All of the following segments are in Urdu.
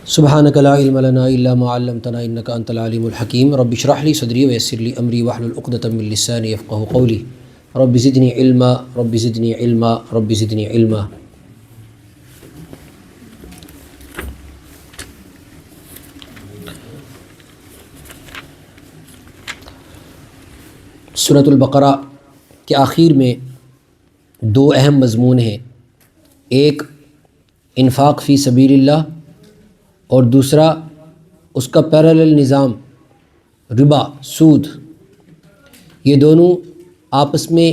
سبحانک لا علم لنا الا ما علمتنا انک انت العلیم الحکیم رب اشرح لی صدری ویسر لی امری واحلل عقدۃ من لسانی یفقهوا قولی رب زدنی علما رب زدنی علما رب زدنی علما۔ سورۃ البقرہ کے آخر میں دو اہم مضمون ہیں، ایک انفاق فی سبیل اللہ اور دوسرا اس کا پیرالل نظام ربا، سود۔ یہ دونوں آپس میں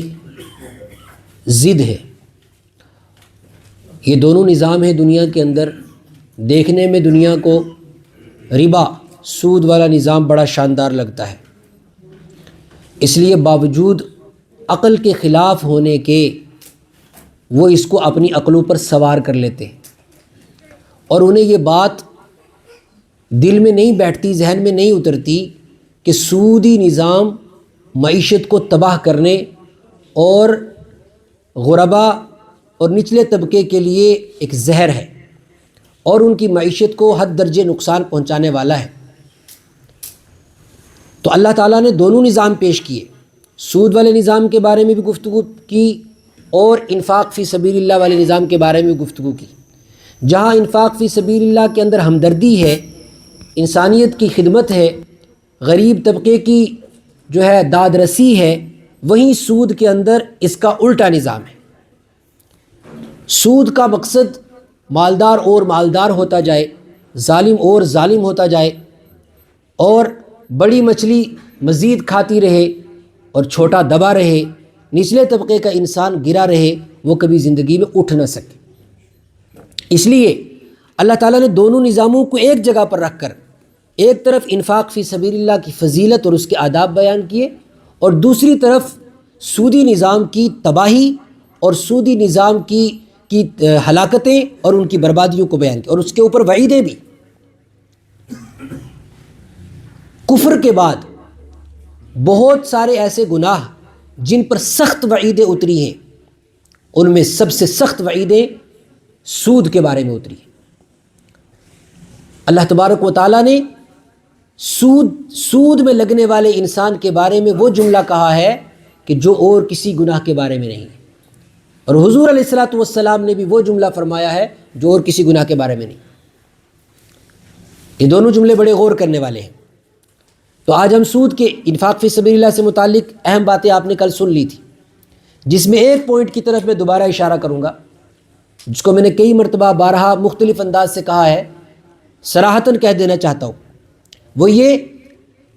ضد ہے۔ یہ دونوں نظام ہیں دنیا کے اندر۔ دیکھنے میں دنیا کو ربا، سود والا نظام بڑا شاندار لگتا ہے، اس لیے باوجود عقل کے خلاف ہونے کے وہ اس کو اپنی عقلوں پر سوار کر لیتے ہیں، اور انہیں یہ بات دل میں نہیں بیٹھتی، ذہن میں نہیں اترتی کہ سودی نظام معیشت کو تباہ کرنے اور غربا اور نچلے طبقے کے لیے ایک زہر ہے اور ان کی معیشت کو حد درجے نقصان پہنچانے والا ہے۔ تو اللہ تعالیٰ نے دونوں نظام پیش کیے، سود والے نظام کے بارے میں بھی گفتگو کی اور انفاق فی سبیل اللہ والے نظام کے بارے میں بھی گفتگو کی۔ جہاں انفاق فی سبیل اللہ کے اندر ہمدردی ہے، انسانیت کی خدمت ہے، غریب طبقے کی جو ہے داد رسی ہے، وہیں سود کے اندر اس کا الٹا نظام ہے۔ سود کا مقصد مالدار اور مالدار ہوتا جائے، ظالم اور ظالم ہوتا جائے، اور بڑی مچھلی مزید کھاتی رہے اور چھوٹا دبا رہے، نچلے طبقے کا انسان گرا رہے، وہ کبھی زندگی میں اٹھ نہ سکے۔ اس لیے اللہ تعالیٰ نے دونوں نظاموں کو ایک جگہ پر رکھ کر ایک طرف انفاق فی سبیل اللہ کی فضیلت اور اس کے آداب بیان کیے، اور دوسری طرف سودی نظام کی تباہی اور سودی نظام کی ہلاکتیں اور ان کی بربادیوں کو بیان کیا، اور اس کے اوپر وعیدیں بھی۔ کفر کے بعد بہت سارے ایسے گناہ جن پر سخت وعیدیں اتری ہیں، ان میں سب سے سخت وعیدیں سود کے بارے میں اتری ہیں۔ اللہ تبارک و تعالیٰ نے سود میں لگنے والے انسان کے بارے میں وہ جملہ کہا ہے کہ جو اور کسی گناہ کے بارے میں نہیں ہے، اور حضور علیہ الصلاۃ والسلام نے بھی وہ جملہ فرمایا ہے جو اور کسی گناہ کے بارے میں نہیں۔ یہ دونوں جملے بڑے غور کرنے والے ہیں۔ تو آج ہم سود کے انفاق فی سبیل اللہ سے متعلق اہم باتیں آپ نے کل سن لی تھی، جس میں ایک پوائنٹ کی طرف میں دوبارہ اشارہ کروں گا، جس کو میں نے کئی مرتبہ بارہا مختلف انداز سے کہا ہے، صراحتاً کہہ دینا چاہتا ہوں۔ وہ یہ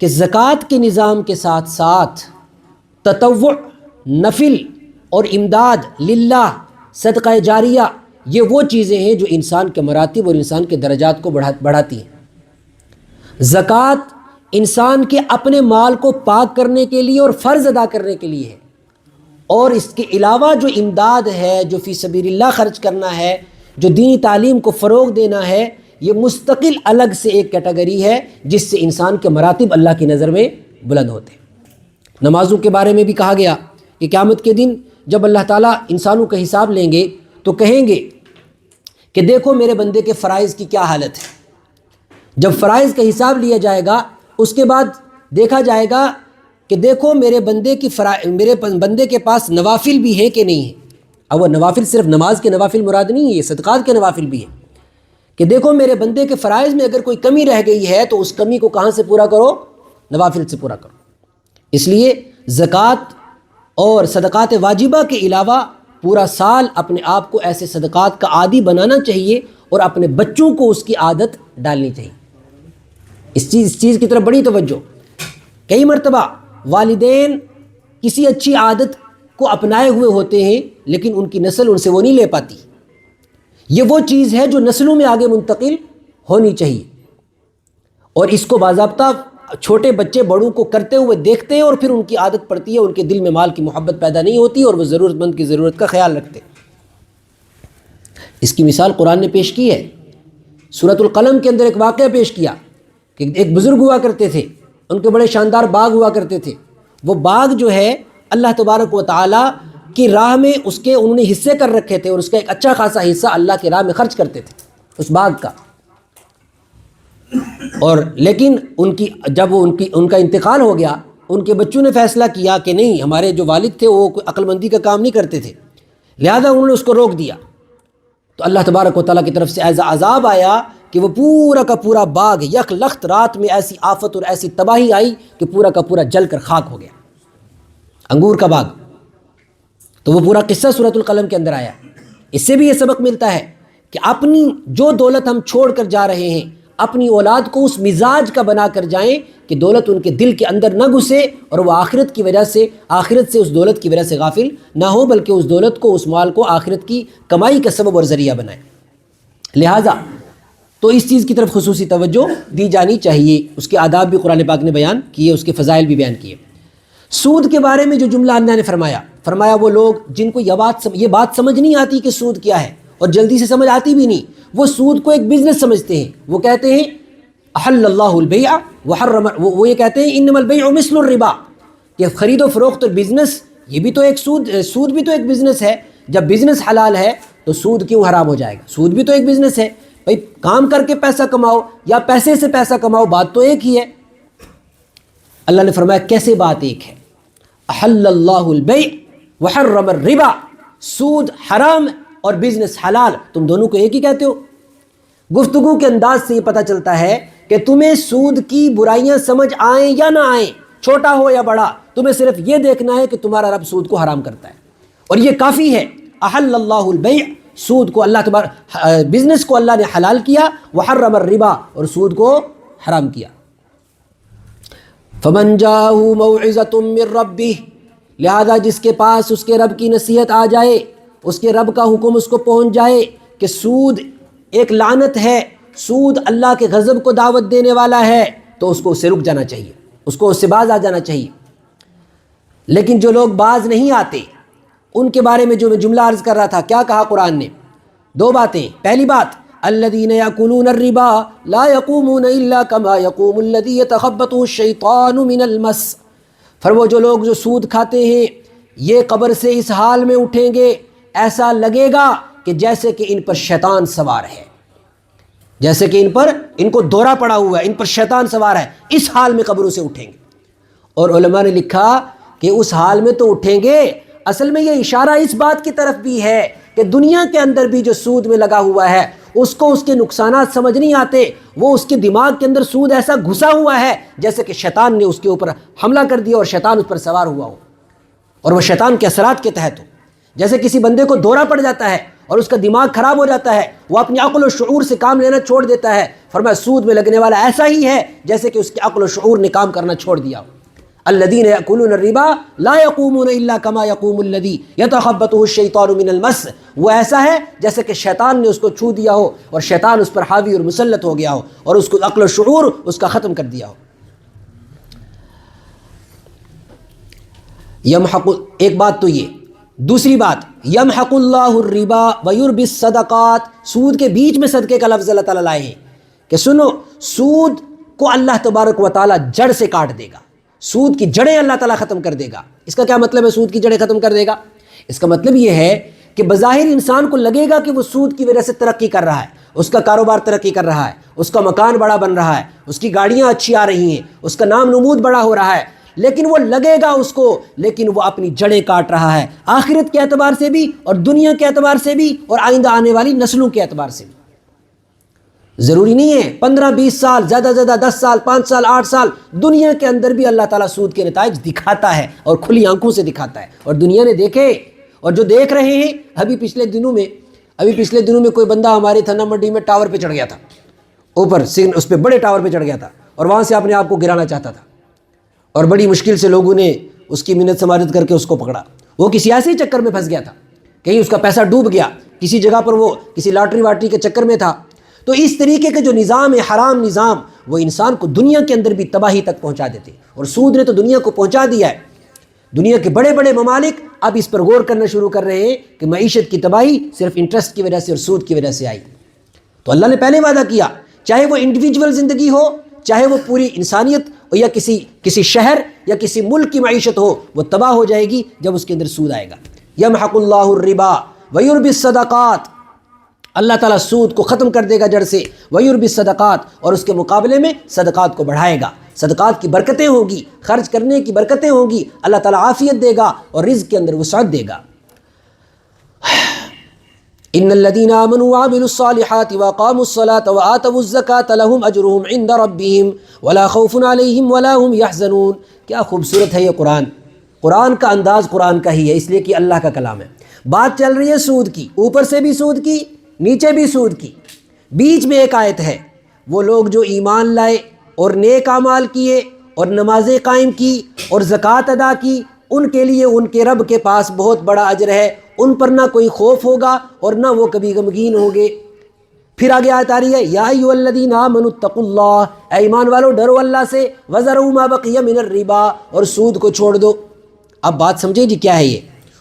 کہ زکوٰۃ کے نظام کے ساتھ ساتھ تطوع، نفل اور امداد للہ، صدقہ جاریہ، یہ وہ چیزیں ہیں جو انسان کے مراتب اور انسان کے درجات کو بڑھاتی ہیں۔ زکوٰۃ انسان کے اپنے مال کو پاک کرنے کے لیے اور فرض ادا کرنے کے لیے ہے، اور اس کے علاوہ جو امداد ہے، جو فی سبیل اللہ خرچ کرنا ہے، جو دینی تعلیم کو فروغ دینا ہے، یہ مستقل الگ سے ایک کیٹیگری ہے جس سے انسان کے مراتب اللہ کی نظر میں بلند ہوتے ہیں۔ نمازوں کے بارے میں بھی کہا گیا کہ قیامت کے دن جب اللہ تعالیٰ انسانوں کا حساب لیں گے تو کہیں گے کہ دیکھو میرے بندے کے فرائض کی کیا حالت ہے۔ جب فرائض کا حساب لیا جائے گا، اس کے بعد دیکھا جائے گا کہ دیکھو میرے بندے کے پاس نوافل بھی ہے کہ نہیں ہے۔ اب وہ نوافل صرف نماز کے نوافل مراد نہیں ہے، یہ صدقات کے نوافل بھی ہیں، کہ دیکھو میرے بندے کے فرائض میں اگر کوئی کمی رہ گئی ہے تو اس کمی کو کہاں سے پورا کرو؟ نوافل سے پورا کرو۔ اس لیے زکوٰۃ اور صدقات واجبہ کے علاوہ پورا سال اپنے آپ کو ایسے صدقات کا عادی بنانا چاہیے، اور اپنے بچوں کو اس کی عادت ڈالنی چاہیے۔ اس چیز کی طرف بڑی توجہ۔ کئی مرتبہ والدین کسی اچھی عادت کو اپنائے ہوئے ہوتے ہیں، لیکن ان کی نسل ان سے وہ نہیں لے پاتی۔ یہ وہ چیز ہے جو نسلوں میں آگے منتقل ہونی چاہیے، اور اس کو باضابطہ چھوٹے بچے بڑوں کو کرتے ہوئے دیکھتے ہیں، اور پھر ان کی عادت پڑتی ہے، ان کے دل میں مال کی محبت پیدا نہیں ہوتی، اور وہ ضرورت مند کی ضرورت کا خیال رکھتے۔ اس کی مثال قرآن نے پیش کی ہے۔ سورۃ القلم کے اندر ایک واقعہ پیش کیا کہ ایک بزرگ ہوا کرتے تھے، ان کے بڑے شاندار باغ ہوا کرتے تھے۔ وہ باغ جو ہے اللہ تبارک و تعالیٰ کی راہ میں اس کے انہوں نے حصے کر رکھے تھے، اور اس کا ایک اچھا خاصا حصہ اللہ کی راہ میں خرچ کرتے تھے اس باغ کا۔ اور لیکن جب ان کا انتقال ہو گیا، ان کے بچوں نے فیصلہ کیا کہ نہیں، ہمارے جو والد تھے وہ کوئی عقل مندی کا کام نہیں کرتے تھے، لہذا انہوں نے اس کو روک دیا۔ تو اللہ تبارک و تعالیٰ کی طرف سے ایسا عذاب آیا کہ وہ پورا کا پورا باغ یک لخت رات میں ایسی آفت اور ایسی تباہی آئی کہ پورا کا پورا جل کر خاک ہو گیا، انگور کا باغ۔ تو وہ پورا قصہ سورۃ القلم کے اندر آیا۔ اس سے بھی یہ سبق ملتا ہے کہ اپنی جو دولت ہم چھوڑ کر جا رہے ہیں، اپنی اولاد کو اس مزاج کا بنا کر جائیں کہ دولت ان کے دل کے اندر نہ گھسے اور وہ آخرت سے اس دولت کی وجہ سے غافل نہ ہو، بلکہ اس دولت کو، اس مال کو آخرت کی کمائی کا سبب اور ذریعہ بنائیں۔ لہٰذا تو اس چیز کی طرف خصوصی توجہ دی جانی چاہیے۔ اس کے آداب بھی قرآن پاک نے بیان کیے، اس کے فضائل بھی بیان کیے۔ سود کے بارے میں جو جملہ اللہ نے فرمایا وہ لوگ جن کو یہ بات سمجھ نہیں آتی کہ سود کیا ہے، اور جلدی سے سمجھ آتی بھی نہیں، وہ سود کو ایک بزنس سمجھتے ہیں۔ وہ کہتے ہیں احل اللہ البیع وحرم، وہ یہ کہتے ہیں انما البیع مثل الربا، کہ خرید و فروخت اور بزنس یہ بھی تو ایک سود بھی تو ایک بزنس ہے۔ جب بزنس حلال ہے تو سود کیوں حرام ہو جائے گا؟ سود بھی تو ایک بزنس ہے بھائی، کام کر کے پیسہ کماؤ یا پیسے سے پیسہ کماؤ، بات تو ایک ہی ہے۔ اللہ نے فرمایا کیسے بات ایک ہے؟ احل اللہ البیع وحرم الربا، سود حرام اور بزنس حلال، تم دونوں کو ایک ہی کہتے ہو۔ گفتگو کے انداز سے یہ پتہ چلتا ہے کہ تمہیں سود کی برائیاں سمجھ آئیں یا نہ آئیں، چھوٹا ہو یا بڑا، تمہیں صرف یہ دیکھنا ہے کہ تمہارا رب سود کو حرام کرتا ہے، اور یہ کافی ہے۔ احل اللہ البیع، سود کو بزنس کو اللہ نے حلال کیا، وحرم الربا، اور سود کو حرام کیا۔ فمن جاءہ موعظۃ من ربہ، لہذا جس کے پاس اس کے رب کی نصیحت آ جائے، اس کے رب کا حکم اس کو پہنچ جائے کہ سود ایک لعنت ہے، سود اللہ کے غضب کو دعوت دینے والا ہے، تو اس کو اس سے رک جانا چاہیے، اس کو اس سے باز آ جانا چاہیے۔ لیکن جو لوگ باز نہیں آتے، ان کے بارے میں جو میں جملہ عرض کر رہا تھا، کیا کہا قرآن نے؟ دو باتیں۔ پہلی بات، الذین یاکلون الربا لا یقومون الا کما یقوم الذی یتخبطہ الشیطان من المس، وہ جو لوگ جو سود کھاتے ہیں یہ قبر سے اس حال میں اٹھیں گے ایسا لگے گا کہ جیسے کہ ان پر شیطان سوار ہے، جیسے کہ ان کو دورہ پڑا ہوا ہے، ان پر شیطان سوار ہے، اس حال میں قبروں سے اٹھیں گے۔ اور علماء نے لکھا کہ اس حال میں تو اٹھیں گے، اصل میں یہ اشارہ اس بات کی طرف بھی ہے کہ دنیا کے اندر بھی جو سود میں لگا ہوا ہے اس کو اس کے نقصانات سمجھ نہیں آتے، وہ اس کے دماغ کے اندر سود ایسا گھسا ہوا ہے جیسے کہ شیطان نے اس کے اوپر حملہ کر دیا اور شیطان اس پر سوار ہوا ہو، اور وہ شیطان کے اثرات کے تحت ہو۔ جیسے کسی بندے کو دورہ پڑ جاتا ہے اور اس کا دماغ خراب ہو جاتا ہے، وہ اپنی عقل و شعور سے کام لینا چھوڑ دیتا ہے، فرمایا سود میں لگنے والا ایسا ہی ہے جیسے کہ اس کی عقل و شعور نے کام کرنا چھوڑ دیا ہو۔ الذین یأکلون الربا لا یقومون الا کما یقوم الذی یتخبطہ الشیطان من المس، وہ ایسا ہے جیسے کہ شیطان نے اس کو چھو دیا ہو اور شیطان اس پر حاوی اور مسلط ہو گیا ہو اور اس کو عقل و شعور اس کا ختم کر دیا ہو۔ ایک بات تو یہ، دوسری بات یمحق اللہ الربا ویربی الصدقات، سود کے بیچ میں صدقے کا لفظ اللہ تعالیٰ لائے ہیں کہ سنو، سود کو اللہ تبارک و تعالیٰ جڑ سے کاٹ دے گا، سود کی جڑیں اللہ تعالیٰ ختم کر دے گا۔ اس کا کیا مطلب ہے سود کی جڑیں ختم کر دے گا؟ اس کا مطلب یہ ہے کہ بظاہر انسان کو لگے گا کہ وہ سود کی وجہ سے ترقی کر رہا ہے، اس کا کاروبار ترقی کر رہا ہے، اس کا مکان بڑا بن رہا ہے، اس کی گاڑیاں اچھی آ رہی ہیں، اس کا نام نمود بڑا ہو رہا ہے، لیکن وہ لگے گا اس کو، لیکن وہ اپنی جڑیں کاٹ رہا ہے، آخرت کے اعتبار سے بھی اور دنیا کے اعتبار سے بھی اور آئندہ آنے والی نسلوں کے اعتبار سے بھی۔ ضروری نہیں ہے 15-20 سال، زیادہ سے زیادہ 10 سال، 5 سال، 8 سال، دنیا کے اندر بھی اللہ تعالیٰ سود کے نتائج دکھاتا ہے اور کھلی آنکھوں سے دکھاتا ہے، اور دنیا نے دیکھے اور جو دیکھ رہے ہیں۔ ابھی پچھلے دنوں میں کوئی بندہ ہماری تھنا منڈی میں ٹاور پہ چڑھ گیا تھا، اوپر اس پہ بڑے ٹاور پہ چڑھ گیا تھا اور وہاں سے اپنے آپ کو گرانا چاہتا تھا، اور بڑی مشکل سے لوگوں نے اس کی منت سماجت کر کے اس کو پکڑا۔ وہ کسی ایسے ہی چکر میں پھنس گیا تھا، کہیں اس کا پیسہ ڈوب گیا، کسی جگہ پر وہ کسی لاٹری واٹری کے چکر میں تھا۔ تو اس طریقے کے جو نظام ہے، حرام نظام، وہ انسان کو دنیا کے اندر بھی تباہی تک پہنچا دیتے، اور سود نے تو دنیا کو پہنچا دیا ہے۔ دنیا کے بڑے بڑے ممالک اب اس پر غور کرنا شروع کر رہے ہیں کہ معیشت کی تباہی صرف انٹرسٹ کی وجہ سے اور سود کی وجہ سے آئی۔ تو اللہ نے پہلے وعدہ کیا، چاہے وہ انڈیویجول زندگی ہو، چاہے وہ پوری انسانیت یا کسی شہر یا کسی ملک کی معیشت ہو، وہ تباہ ہو جائے گی جب اس کے اندر سود آئے گا۔ یمحق اللہ الربا ویربی الصدقات، اللہ تعالیٰ سود کو ختم کر دے گا جڑ سے، وَيُرْبِ الصَّدَقَاتِ، اور اس کے مقابلے میں صدقات کو بڑھائے گا، صدقات کی برکتیں ہوں گی، خرچ کرنے کی برکتیں ہوں گی، اللہ تعالیٰ عافیت دے گا اور رزق کے اندر وسعت دے گا۔ ان الذين امنوا وعملوا الصالحات واقاموا الصلاة وآتوا الزكاة لهم اجرهم عند ربهم ولا خوف عليهم ولا هم يحزنون۔ کیا خوبصورت ہے یہ قرآن، قرآن کا انداز قرآن کا ہی ہے، اس لیے کہ اللہ کا کلام ہے۔ بات چل رہی ہے سود کی، اوپر سے بھی سود کی، نیچے بھی سود کی، بیچ میں ایک آیت ہے، وہ لوگ جو ایمان لائے اور نیک اعمال کیے اور نمازیں قائم کی اور زکوٰۃ ادا کی، ان کے لیے ان کے رب کے پاس بہت بڑا اجر ہے، ان پر نہ کوئی خوف ہوگا اور نہ وہ کبھی غمگین ہوں گے۔ پھر آگے آیت آ رہی ہے، یا ایھا الذین آمنوا اتقوا اللہ، اے ایمان والو ڈرو اللہ سے، وذروا ما بقی من الربا، اور سود کو چھوڑ دو۔ اب بات سمجھیں جی کیا ہے یہ،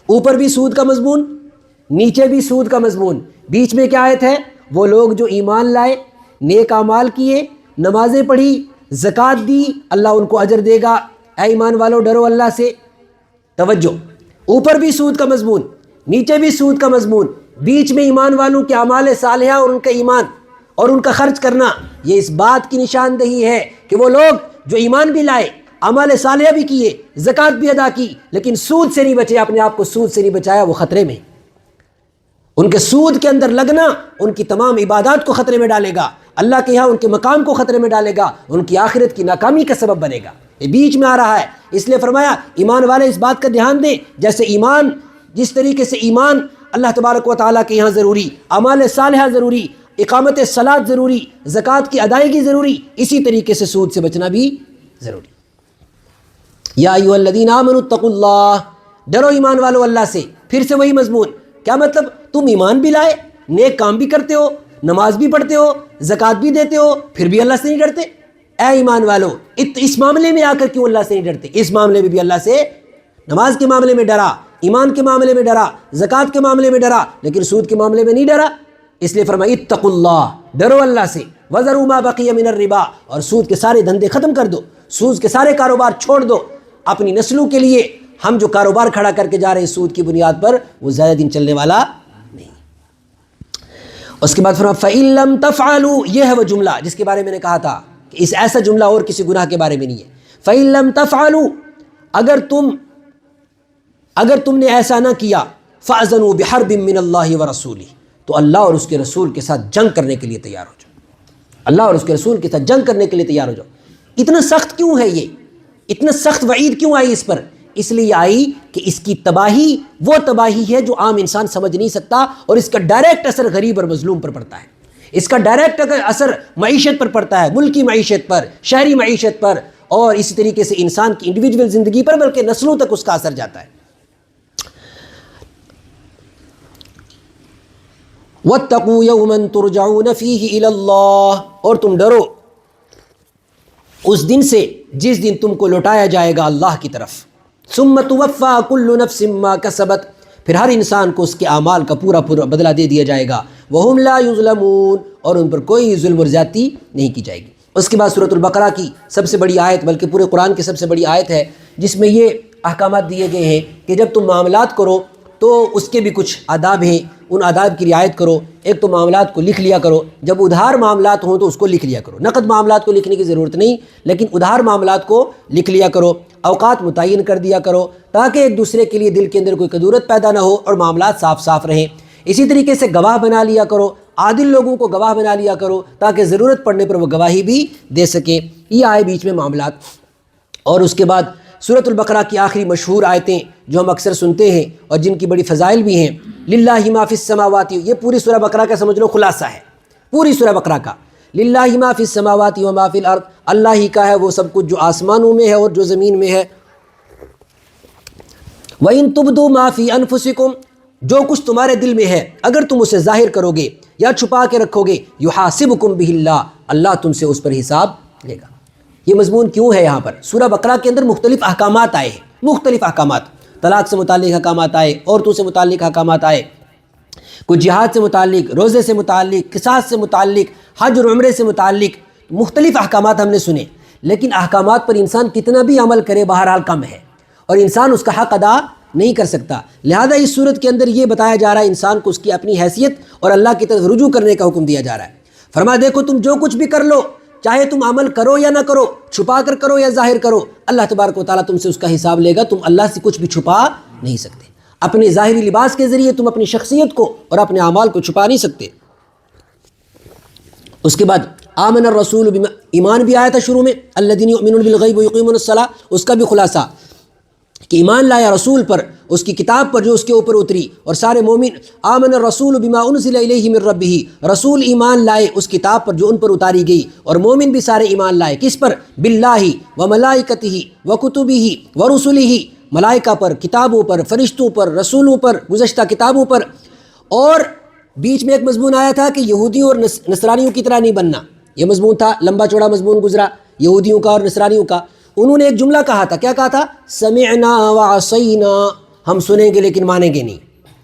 اوپر بھی سود کا مضمون، نیچے بھی سود کا مضمون، بیچ میں کیا آیت ہے، وہ لوگ جو ایمان لائے، نیک اعمال کیے، نمازیں پڑھی، زکوٰۃ دی، اللہ ان کو اجر دے گا۔ اے ایمان والو ڈرو اللہ سے۔ توجہ، اوپر بھی سود کا مضمون، نیچے بھی سود کا مضمون، بیچ میں ایمان والوں کے اعمال صالحہ اور ان کا ایمان اور ان کا خرچ کرنا، یہ اس بات کی نشاندہی ہے کہ وہ لوگ جو ایمان بھی لائے، اعمال صالحہ بھی کیے، زکوٰۃ بھی ادا کی، لیکن سود سے نہیں بچے، اپنے آپ کو سود سے نہیں بچایا، وہ خطرے میں۔ ان کے سود کے اندر لگنا ان کی تمام عبادات کو خطرے میں ڈالے گا، اللہ کے یہاں ان کے مقام کو خطرے میں ڈالے گا، ان کی آخرت کی ناکامی کا سبب بنے گا۔ یہ بیچ میں آ رہا ہے، اس لیے فرمایا ایمان والے اس بات کا دھیان دیں، جیسے ایمان، جس طریقے سے ایمان اللہ تبارک و تعالیٰ کے یہاں ضروری، اعمال صالحہ ضروری، اقامت صلاۃ ضروری، زکوٰۃ کی ادائیگی ضروری، اسی طریقے سے سود سے بچنا بھی ضروری۔ یا ایھا الذین آمنوا اتقوا اللہ، ڈرو ایمان والو اللہ سے۔ پھر سے وہی مضمون، کیا مطلب، تم ایمان بھی لائے، نیک کام بھی کرتے ہو، نماز بھی پڑھتے ہو، زکوٰۃ بھی دیتے ہو، پھر بھی اللہ سے نہیں ڈرتے؟ اے ایمان والو، اس معاملے میں آ کر کیوں اللہ سے نہیں ڈرتے؟ اس معاملے میں بھی اللہ سے، نماز کے معاملے میں ڈرا، ایمان کے معاملے میں ڈرا، زکوٰۃ کے معاملے میں ڈرا، لیکن سود کے معاملے میں نہیں ڈرا۔ اس لیے فرمایا اتقوا اللہ، ڈرو اللہ سے، وذروا ما بقی من الربا، اور سود کے سارے دھندے ختم کر دو، سود کے سارے کاروبار چھوڑ دو۔ اپنی نسلوں کے لیے ہم جو کاروبار کھڑا کر کے جا رہے ہیں سود کی بنیاد پر، وہ زیادہ دن چلنے والا نہیں۔ اس کے بعد فرمایا فَإِن لَّمْ تَفْعَلُوا، یہ ہے وہ جملہ جس کے بارے میں نے کہا تھا کہ اس ایسا جملہ اور کسی گناہ کے بارے میں نہیں ہے۔ فَإِن لَّمْ تَفْعَلُوا، اگر تم نے ایسا نہ کیا، فَأْذَنُوا بِحَرْبٍ مِّنَ اللَّهِ وَرَسُولِهِ، تو اللہ اور اس کے رسول کے ساتھ جنگ کرنے کے لیے تیار ہو جاؤ، اللہ اور اس کے رسول کے ساتھ جنگ کرنے کے لیے تیار ہو جاؤ۔ اتنا سخت کیوں ہے یہ، اتنا سخت وعید کیوں آئی اس پر؟ اس لیے آئی کہ اس کی تباہی وہ تباہی ہے جو عام انسان سمجھ نہیں سکتا، اور اس کا ڈائریکٹ اثر غریب اور مظلوم پر پڑتا ہے، اس کا ڈائریکٹ اثر معیشت پر پڑتا ہے، ملکی معیشت پر، شہری معیشت پر، اور اسی طریقے سے انسان کی انڈیویجول زندگی پر، بلکہ نسلوں تک اس کا اثر جاتا ہے۔ وَاتَّقُوا يَوْمًا تُرْجَعُونَ فِيهِ إِلَى اللَّهِ، اور تم ڈرو اس دن سے جس دن تم کو لوٹایا جائے گا اللہ کی طرف۔ ثُمَّ تُوَفَّىٰ كُلُّ نَفْسٍ مَّا كَسَبَتْ، پھر ہر انسان کو اس کے اعمال کا پورا بدلہ دے دیا جائے گا۔ وَهُمْ لَا يُظْلَمُونَ، اور ان پر کوئی ظلم اور زیادتی نہیں کی جائے گی۔ اس کے بعد سورۃ البقرہ کی سب سے بڑی آیت، بلکہ پورے قرآن کی سب سے بڑی آیت ہے، جس میں یہ احکامات دیے گئے ہیں کہ جب تم معاملات کرو تو اس کے بھی کچھ آداب ہیں، ان آداب کی رعایت کرو۔ ایک تو معاملات کو لکھ لیا کرو، جب ادھار معاملات ہوں تو اس کو لکھ لیا کرو، نقد معاملات کو لکھنے کی ضرورت نہیں، لیکن ادھار معاملات کو لکھ لیا کرو۔ اوقات متعین کر دیا کرو تاکہ ایک دوسرے کے لیے دل کے اندر کوئی کدورت پیدا نہ ہو اور معاملات صاف صاف رہیں۔ اسی طریقے سے گواہ بنا لیا کرو، عادل لوگوں کو گواہ بنا لیا کرو تاکہ ضرورت پڑنے پر وہ گواہی بھی دے سکیں۔ یہ آئے بیچ میں معاملات۔ اور اس کے بعد سورۃ البقرہ کی آخری مشہور آیتیں جو ہم اکثر سنتے ہیں اور جن کی بڑی فضائل بھی ہیں، للہ ما فی السماوات، یہ پوری سورہ بقرہ کا سمجھ لو خلاصہ ہے، پوری سورہ بقرہ کا۔ للہ ما فی السماوات و ما فی الارض، اللہ ہی کا ہے وہ سب کچھ جو آسمانوں میں ہے اور جو زمین میں ہے۔ وَإِن تُبْدُوا مَا فِي أَنفُسِكُمْ، جو کچھ تمہارے دل میں ہے اگر تم اسے ظاہر کرو گے یا چھپا کے رکھو گے، یحاسبکم بہ اللہ، اللہ تم سے اس پر حساب لے گا۔ یہ مضمون کیوں ہے یہاں پر؟ سورہ بقرہ کے اندر مختلف احکامات آئے ہیں، مختلف احکامات، طلاق سے متعلق احکامات آئے، عورتوں سے متعلق احکامات آئے، کچھ جہاد سے متعلق، روزے سے متعلق، قصاص سے متعلق، حج اور عمرے سے متعلق مختلف احکامات ہم نے سنے، لیکن احکامات پر انسان کتنا بھی عمل کرے بہرحال کم ہے، اور انسان اس کا حق ادا نہیں کر سکتا۔ لہذا اس صورت کے اندر یہ بتایا جا رہا ہے انسان کو اس کی اپنی حیثیت اور اللہ کی طرف رجوع کرنے کا حکم دیا جا رہا ہے۔ فرمایا دیکھو تم جو کچھ بھی کر لو، چاہے تم عمل کرو یا نہ کرو، چھپا کر کرو یا ظاہر کرو، اللہ تبارک و تعالیٰ تم سے اس کا حساب لے گا۔ تم اللہ سے کچھ بھی چھپا نہیں سکتے۔ اپنے ظاہری لباس کے ذریعے تم اپنی شخصیت کو اور اپنے اعمال کو چھپا نہیں سکتے۔ اس کے بعد آمن الرسول بما، ایمان بھی آیا تھا شروع میں، الذین یؤمنون بالغیب ویقیمون الصلاۃ، اس کا بھی خلاصہ کہ ایمان لایا رسول پر، اس کی کتاب پر جو اس کے اوپر اتری، اور سارے مومن آمن الرسول بما انزل الیہ من ربہ، رسول ایمان لائے اس کتاب پر جو ان پر اتاری گئی، اور مومن بھی سارے ایمان لائے کس پر؟ باللہ وملائکتہ وکتبہ ورسلہ، ملائکہ پر، کتابوں پر، فرشتوں پر، رسولوں پر، گزشتہ کتابوں پر۔ اور بیچ میں ایک مضمون آیا تھا کہ یہودیوں اور نصرانیوں کی طرح نہیں بننا، یہ مضمون تھا، لمبا چوڑا مضمون گزرا یہودیوں کا اور نصرانیوں کا۔ انہوں نے ایک جملہ کہا تھا، کیا کہا تھا؟ سمعنا وعصینا، ہم سنیں گے لیکن مانیں گے نہیں،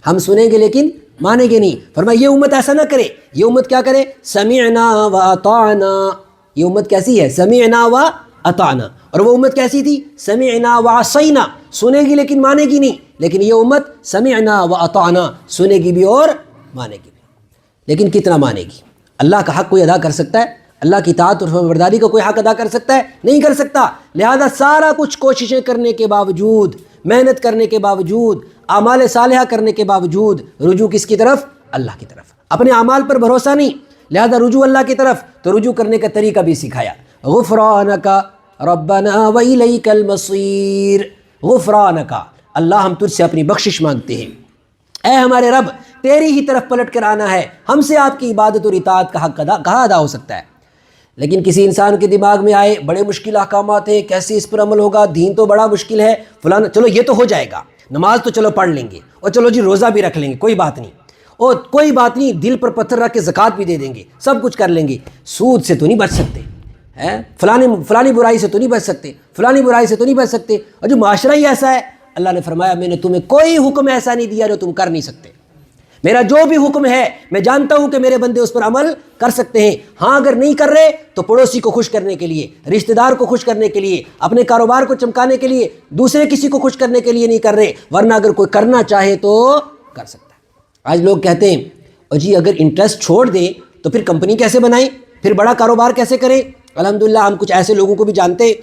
ہم سنیں گے لیکن مانیں گے نہیں۔ فرمایا یہ امت ایسا نہ کرے، یہ امت کیا کرے؟ سمعنا واطعنا، یہ امت کیسی ہے؟ سمعنا واطعنا۔ اور وہ امت کیسی تھی؟ سمعنا وعصینا، سنے گی لیکن مانے گی نہیں۔ لیکن یہ امت سمعنا واطعنا، سنے گی بھی اور مانے گی بھی، لیکن کتنا مانے گی؟ اللہ کا حق کوئی ادا کر سکتا ہے؟ اللہ کی اطاعت اور فرمانبرداری کا کوئی حق ادا کر سکتا ہے؟ نہیں کر سکتا۔ لہذا سارا کچھ کوششیں کرنے کے باوجود، محنت کرنے کے باوجود، اعمال صالحہ کرنے کے باوجود، رجوع کس کی طرف؟ اللہ کی طرف۔ اپنے اعمال پر بھروسہ نہیں، لہذا رجوع اللہ کی طرف۔ تو رجوع کرنے کا طریقہ بھی سکھایا، غفرانک ربنا والیک المصیر، غفرانک، اللہ ہم تجھ سے اپنی بخشش مانگتے ہیں، اے ہمارے رب تیری ہی طرف پلٹ کر آنا ہے، ہم سے آپ کی عبادت اور اطاعت کا حق کہاں ادا ہو سکتا ہے؟ لیکن کسی انسان کے دماغ میں آئے بڑے مشکل احکامات ہیں، کیسے اس پر عمل ہوگا، دین تو بڑا مشکل ہے فلانا، چلو یہ تو ہو جائے گا، نماز تو چلو پڑھ لیں گے، اور چلو جی روزہ بھی رکھ لیں گے، کوئی بات نہیں، اور کوئی بات نہیں، دل پر پتھر رکھ کے زکوٰۃ بھی دے دیں گے، سب کچھ کر لیں گے، سود سے تو نہیں بچ سکتے، فلانی برائی سے تو نہیں بچ سکتے، فلانی برائی سے تو نہیں بچ سکتے، اور جو معاشرہ ہی ایسا ہے، اللہ نے فرمایا میں نے تمہیں کوئی حکم ایسا نہیں دیا جو تم کر نہیں سکتے، میرا جو بھی حکم ہے میں جانتا ہوں کہ میرے بندے اس پر عمل کر سکتے ہیں۔ ہاں اگر نہیں کر رہے تو پڑوسی کو خوش کرنے کے لیے، رشتہ دار کو خوش کرنے کے لیے، اپنے کاروبار کو چمکانے کے لیے، دوسرے کسی کو خوش کرنے کے لیے نہیں کر رہے، ورنہ اگر کوئی کرنا چاہے تو کر سکتا ہے۔ آج لوگ کہتے ہیں اور جی اگر انٹرسٹ چھوڑ دیں تو پھر کمپنی کیسے بنائیں، پھر بڑا کاروبار کیسے کریں؟ الحمدللہ ہم کچھ ایسے لوگوں کو بھی جانتے ہیں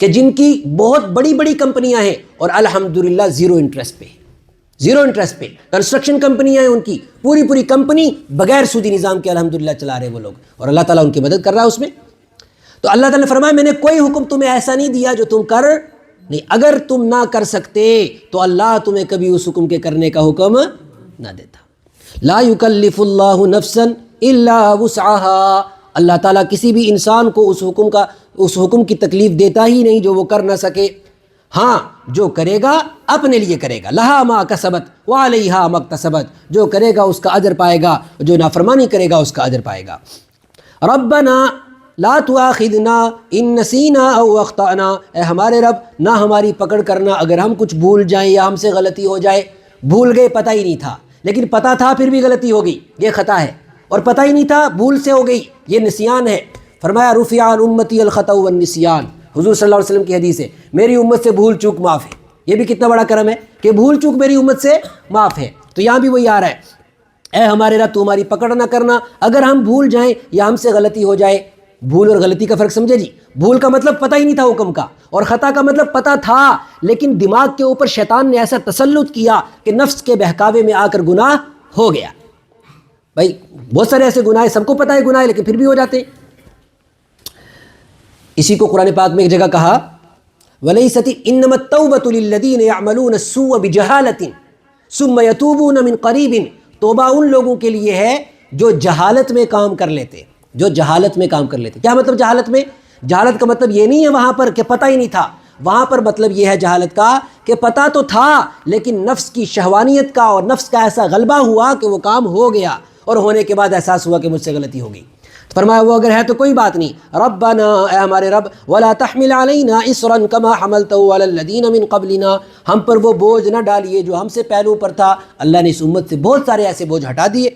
کہ جن کی بہت بڑی بڑی کمپنیاں ہیں اور الحمدللہ زیرو انٹرسٹ پہ، زیرو انٹرسٹ پہ کنسٹرکشن کمپنیاں ہیں، ان کی پوری کمپنی بغیر سودی نظام کے الحمدللہ چلا رہے وہ لوگ، اور اللہ تعالیٰ ان کی مدد کر رہا ہے اس میں۔ تو اللہ تعالیٰ نے فرمایا میں نے کوئی حکم تمہیں ایسا نہیں دیا جو تم کر نہیں، اگر تم نہ کر سکتے تو اللہ تمہیں کبھی اس حکم کے کرنے کا حکم نہ دیتا۔ لا یکلف اللہ نفسا الا وسعها، اللہ تعالیٰ کسی بھی انسان کو اس حکم کی تکلیف دیتا ہی نہیں جو وہ کر نہ سکے۔ ہاں جو کرے گا اپنے لیے کرے گا، لہا ما کسبت وعلیہا ما اکتسبت، جو کرے گا اس کا اجر پائے گا، جو نافرمانی کرے گا اس کا اجر پائے گا۔ ربنا لا تؤاخذنا ان نسینا او اخطأنا، اے ہمارے رب نہ ہماری پکڑ کرنا اگر ہم کچھ بھول جائیں یا ہم سے غلطی ہو جائے۔ بھول گئے، پتہ ہی نہیں تھا، لیکن پتہ تھا پھر بھی غلطی ہو گئی، یہ خطا ہے، اور پتہ ہی نہیں تھا بھول سے ہو گئی، یہ نسیان ہے۔ فرمایا رفع عن امتی الخطأ والنسیان، حضور صلی اللہ علیہ وسلم کی حدیث ہے میری امت سے بھول چوک معاف ہے۔ یہ بھی کتنا بڑا کرم ہے کہ بھول چوک میری امت سے معاف ہے۔ تو یہاں بھی وہی آ رہا ہے، اے ہمارے رب تو ہماری پکڑ نہ کرنا اگر ہم بھول جائیں یا ہم سے غلطی ہو جائے۔ بھول اور غلطی کا فرق سمجھے جی؟ بھول کا مطلب پتہ ہی نہیں تھا حکم کا، اور خطا کا مطلب پتہ تھا لیکن دماغ کے اوپر شیطان نے ایسا تسلط کیا کہ نفس کے بہکاوے میں آ کر گناہ ہو گیا۔ بھائی بہت سارے ایسے گناہ سب کو پتہ ہے گناہ ہے لیکن پھر بھی ہو جاتے۔ اسی کو قرآن پاک میں ایک جگہ کہا وَلَيْسَتِ إِنَّمَا التَّوْبَةُ لِلَّذِينَ يَعْمَلُونَ السُّوءَ بِجَهَالَةٍ ثُمَّ يَتُوبُونَ مِنْ قَرِيبٍ، توبہ ان لوگوں کے لیے ہے جو جہالت میں کام کر لیتے، جو جہالت میں کام کر لیتے۔ کیا مطلب جہالت میں؟ جہالت کا مطلب یہ نہیں ہے وہاں پر کہ پتہ ہی نہیں تھا، وہاں پر مطلب یہ ہے جہالت کا کہ پتہ تو تھا لیکن نفس کی شہوانیت کا اور نفس کا ایسا غلبہ ہوا کہ وہ کام ہو گیا، اور ہونے کے بعد احساس ہوا کہ مجھ سے غلطی ہو گئی۔ فرمایا وہ اگر ہے تو کوئی بات نہیں، ربنا اے ہمارے رب ولا تحمل علینا اصرا کما حملته علی الذین من قبلنا، ہم پر وہ بوجھ نہ ڈالیے جو ہم سے پہلو پر تھا۔ اللہ نے اس امت سے بہت سارے ایسے بوجھ ہٹا دیے۔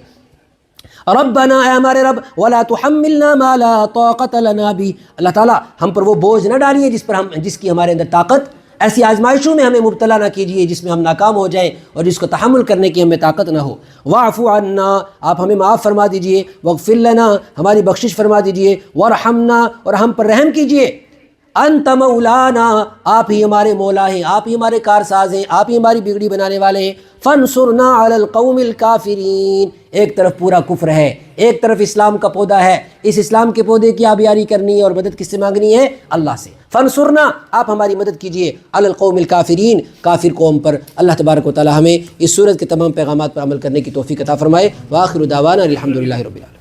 ربنا اے ہمارے رب ولا تحملنا ما لا طاقت لنا به، اللہ تعالیٰ ہم پر وہ بوجھ نہ ڈالیے جس کی ہمارے اندر طاقت ایسی آزمائشوں میں ہمیں مبتلا نہ کیجیے جس میں ہم ناکام ہو جائیں اور جس کو تحمل کرنے کی ہمیں طاقت نہ ہو۔ واعف عنا، آپ ہمیں معاف فرما دیجئے، واغفر لنا، ہماری بخشش فرما دیجئے، وارحمنا، اور ہم پر رحم کیجئے، انت مولانا، آپ ہی ہمارے مولا ہیں، آپ ہی ہمارے کارساز ہیں، آپ ہی ہماری بگڑی بنانے والے ہیں۔ فانصرنا علی القوم الکافرین، ایک طرف پورا کفر ہے، ایک طرف اسلام کا پودا ہے، اس اسلام کے پودے کی آبیاری کرنی ہے اور مدد کس سے مانگنی ہے؟ اللہ سے۔ فانصرنا، آپ ہماری مدد کیجئے، علی القوم الکافرین، کافر قوم پر۔ اللہ تبارک و تعالی ہمیں اس سورت کے تمام پیغامات پر عمل کرنے کی توفیق عطا فرمائے۔ وآخر دعوانا الحمدللہ رب العالمین۔